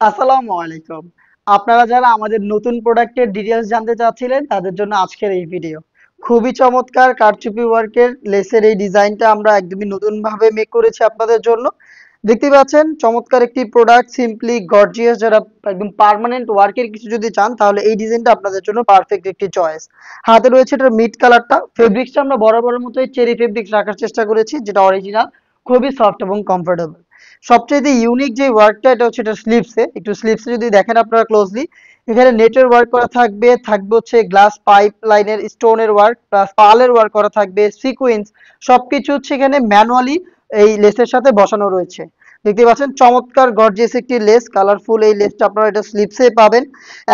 আসসালামু আলাইকুম। আপনারা যারা আমাদের নতুন প্রোডাক্টের ডিটেইলস জানতে চাচ্ছিলেন তাদের জন্য আজকের এই ভিডিও। খুবই চমৎকার কারচুপি ওয়ার্কের লেসের এই ডিজাইনটা আমরা একদমই নতুনভাবে মেক করেছি আপনাদের জন্য। দেখতেই পাচ্ছেন চমৎকার একটি প্রোডাক্ট, সিম্পলি গর্জিয়াস। যারা একদম পার্মানেন্ট ওয়ার্কের কিছু যদি চান তাহলে এই ডিজাইনটা আপনাদের জন্য পারফেক্ট একটি চয়েস। হাতে রয়েছে এটার মিড কালারটা। ফেব্রিক্সটা আমরা বরাবরের মতোই চেরি ফেব্রিক্স রাখার চেষ্টা করেছি, যেটা অরিজিনাল, খুবই সফট এবং কমফোর্টেবল। সবচেয়ে ইউনিক যে ওয়ার্কটা এটা হচ্ছে এটা স্লিভসে। একটু স্লিভসে যদি দেখেন আপনারা ক্লোজলি, এখানে নেটের ওয়ার্ক করা থাকবে, থাকবে হচ্ছে গ্লাস পাইপ লাইনের স্টোনের ওয়ার্ক প্লাস পার্লের ওয়ার্ক করা থাকবে, সিকোয়েন্স, সবকিছু হচ্ছে এখানে ম্যানুয়ালি এই লেসের সাথে বসানো রয়েছে। দেখতে পাচ্ছেন চমৎকার গর্জিয়াস একটি লেস, কালারফুল এই লেসটা আপনারা এটা স্লিভসে পাবেন।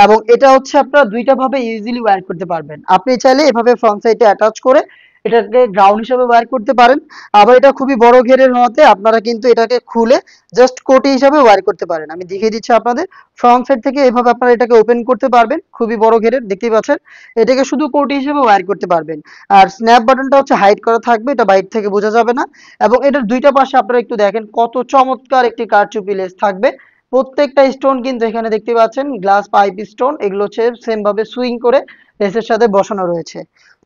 এবং এটা হচ্ছে আপনারা দুইটা ভাবে ইজিলি ওয়্যার করতে পারবেন। আপনি চাইলে এভাবে ফ্রন্ট সাইডে অ্যাটাচ করে এটাকে গ্রাউন্ড হিসেবে ওয়্যার করতে পারেন। আবার এটা খুবই বড় ঘেরের হওয়াতে আপনারা কিন্তু এটাকে খুলে জাস্ট কোটি হিসাবে ওয়্যার করতে পারেন। আমি দেখিয়ে দিচ্ছি আপনাদের। ফ্রন্ট সাইড থেকে এভাবে আপনারা এটাকে ওপেন করতে পারবেন, খুবই বড় ঘেরের, দেখতেই পাচ্ছেন। এটাকে শুধু কোটি হিসেবে ওয়্যার করতে পারবেন। আর স্ন্যাপ বাটনটা হচ্ছে হাইড করা থাকবে, এটা বাইরে থেকে বোঝা যাবে না। এবং এটার দুইটা পাশে আপনারা একটু দেখেন কত চমৎকার একটি কারচুপি লেস থাকবে। প্রত্যেকটা স্টোন কিন্তু এখানে দেখতে পাচ্ছেন গ্লাস পাইপ স্টোন, এগুলো হচ্ছে সেম ভাবে সুইং করে লেসের সাথে বসানো রয়েছে।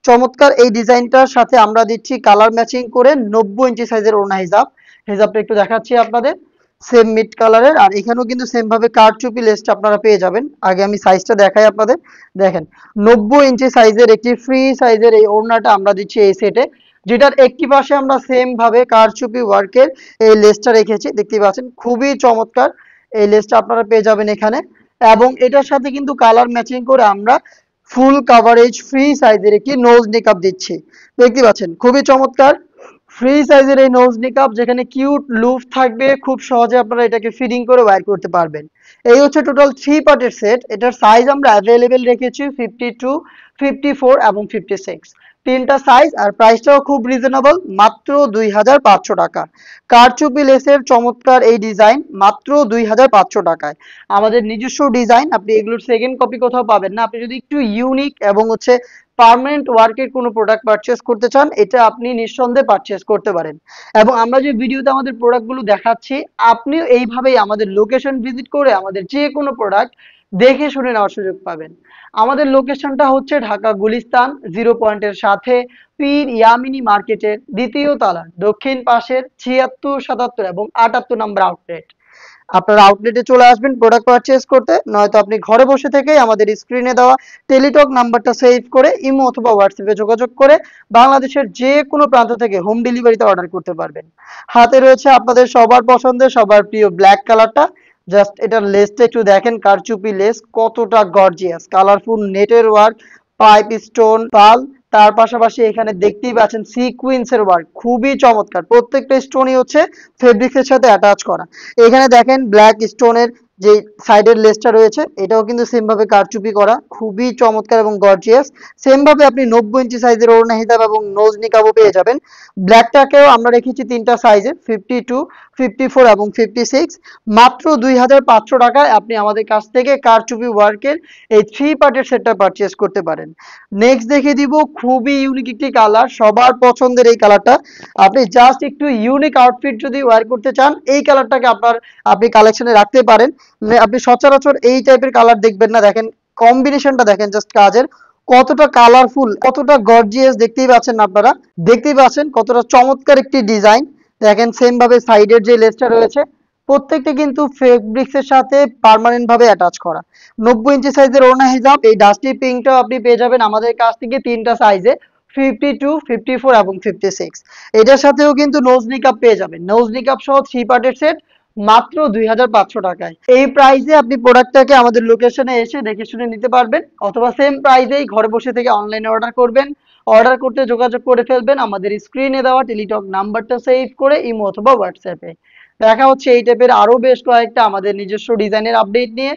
চমৎকার এই ডিজাইনটার সাথে আমরা দিচ্ছি কালার ম্যাচিং করে 90 ইঞ্চি সাইজের ওড়না হিজাব। হিজাবটা একটু দেখাচ্ছি আপনাদের, সেম মিড কালারের। আর এখানেও কিন্তু সেম ভাবে কারচুপি লেসটা আপনারা পেয়ে যাবেন। আগে আমি সাইজটা দেখাই আপনাদের। দেখেন 90 ইঞ্চি সাইজের একটি ফ্রি সাইজের এই ওড়নাটা আমরা দিচ্ছি এই সেটে, যেটার একটি পাশে আমরা সেম ভাবে কারচুপি ওয়ার্কের এই লেসটা রেখেছি। দেখতে পাচ্ছেন খুবই চমৎকার এই লেসটা আপনারা পেয়ে যাবেন এখানে। এবং এটার সাথে কিন্তু কালার ম্যাচিং করে আমরা ফুল কাভারেজ ফ্রি সাইজের একটি নোজ নিকাপ দিচ্ছি। দেখতে পাচ্ছেন খুবই চমৎকার ফ্রি সাইজের এই নোজ নিকাপ, যেখানে কিউট লুপ থাকবে। খুব সহজে আপনারা এটাকে ফিটিং করে ওয়্যার করতে পারবেন। এই হচ্ছে টোটাল 3 পার্টের সেট। এটার সাইজ আমরা অ্যাভেলেবেল রেখেছি 52, 54 এবং 56, তিনটা সাইজ। আর প্রাইসটাও খুব রিজনেবল, মাত্র 2500 টাকা। কারচুপি লেসের চমৎকার এই ডিজাইন মাত্র 2500 টাকায়। আমাদের নিজস্ব ডিজাইন, আপনি এগুলোর সেকেন্ড কপি কোথাও পাবেন না। আপনি যদি একটু ইউনিক এবং হচ্ছে পার্মানেন্ট ওয়ার্কের কোনো প্রোডাক্ট পারচেস করতে চান, এটা আপনি নিঃসন্দেহে পারচেস করতে পারেন। এবং আমরা যে ভিডিওতে আমাদের প্রোডাক্টগুলো দেখাচ্ছি, আপনিও এইভাবেই আমাদের লোকেশন ভিজিট করে আমাদের যে কোনো প্রোডাক্ট দেখে শুনে নেওয়ার সুযোগ পাবেন। আমাদের লোকেশনটা হচ্ছে ঢাকা গুলিস্তান 0 পয়েন্টের সাথে পীর ইয়ামিনী মার্কেটের দ্বিতীয় তলার দক্ষিণ পাশের 76, 77 এবং 78 নম্বর আউটলেট। আপনারা আউটলেটে চলে আসবেন প্রোডাক্ট পারচেজ করতে, নয়তো আপনি ঘরে বসে থেকেই আমাদের স্ক্রিনে দেওয়া টেলিটক নাম্বারটা সেভ করে ইমো অথবা হোয়াটসঅ্যাপে যোগাযোগ করে বাংলাদেশের যে কোনো প্রান্ত থেকে হোম ডেলিভারিতে অর্ডার করতে পারবেন। হাতে রয়েছে আপনাদের সবার পছন্দের সবার প্রিয় ব্ল্যাক কালারটা। জাস্ট এটার লেসটা একটু দেখেন, কারচুপি লেস কতটা গর্জিয়াস, কালারফুল নেটের ওয়ার্ক, পাইপ স্টোন, পাল, তার পাশাপাশি এখানে দেখতেই পাচ্ছেন সিকুয়েন্সের ওয়ার্ক, খুবই চমৎকার। প্রত্যেকটা স্টোনই হচ্ছে ফেব্রিক্সের সাথে অ্যাটাচ করা। এখানে দেখেন ব্ল্যাক স্টোনের যে সাইডের লেসটা রয়েছে, এটাও কিন্তু সেম ভাবে কারচুপি করা, খুবই চমৎকার এবং গর্জিয়াস। সেম ভাবে আপনি 90 ইঞ্চি সাইজের ওড়না হিজাব এবং নোজ নিকাবও পেয়ে যাবেন। ব্ল্যাকটাকেও আমরা রেখেছি তিনটা সাইজে, 52, 54 এবং 56। মাত্র 2500 টাকায় আপনি আমাদের কাছ থেকে কারচুপি ওয়ার্কের এই 3 পার্টের সেটটা পারচেস করতে পারেন। নেক্সট দেখিয়ে দিব খুবই ইউনিক একটি কালার, সবার পছন্দের এই কালারটা। আপনি জাস্ট একটু ইউনিক আউটফিট যদি ওয়্যার করতে চান, এই কালারটাকে আপনি কালেকশনে রাখতে পারেন। মানে আপনি সচরাচর এই টাইপের কালার দেখবেন না। দেখেন কম্বিনেশনটা দেখেন জাস্ট কাজের, কতটা কালারফুল, কতটা গর্জিয়াস, দেখতেই পাচ্ছেন আপনারা। দেখতেই পাচ্ছেন কতটা চমৎকার একটি ডিজাইন। দেখেন সেম ভাবে সাইডের যে লেসটা রয়েছে প্রত্যেকটা কিন্তু ফেব্রিক্সের সাথে পার্মানেন্ট ভাবে অ্যাটাচ করা। 90 ইঞ্চি সাইজের ওড়না হিজাব, এই ডাস্টি পিঙ্কটাও আপনি পেয়ে যাবেন আমাদের কাছ থেকে তিনটা সাইজে, 52, 54 এবং 56। এটার সাথেও কিন্তু নোজ নিকাপ পেয়ে যাবেন, নোজ নিকাপ সহ 3 পার্টের সেট মাত্র 2500 টাকায়। এই প্রাইসে আপনি প্রোডাক্টটাকে আমাদের লোকেশনে এসে দেখে শুনে নিতে পারবেন, অথবা সেম প্রাইসেই ঘরে বসে থেকে অনলাইনে অর্ডার করবেন। অর্ডার করতে যোগাযোগ করে ফেলবেন আমাদের স্ক্রিনে দেওয়া টেলিটক নাম্বারটা সেভ করে ইমো অথবা হোয়াটসঅ্যাপে। দেখা হচ্ছে এই টাইপের আরো বেশ কয়েকটা আমাদের নিজস্ব ডিজাইনের আপডেট নিয়ে।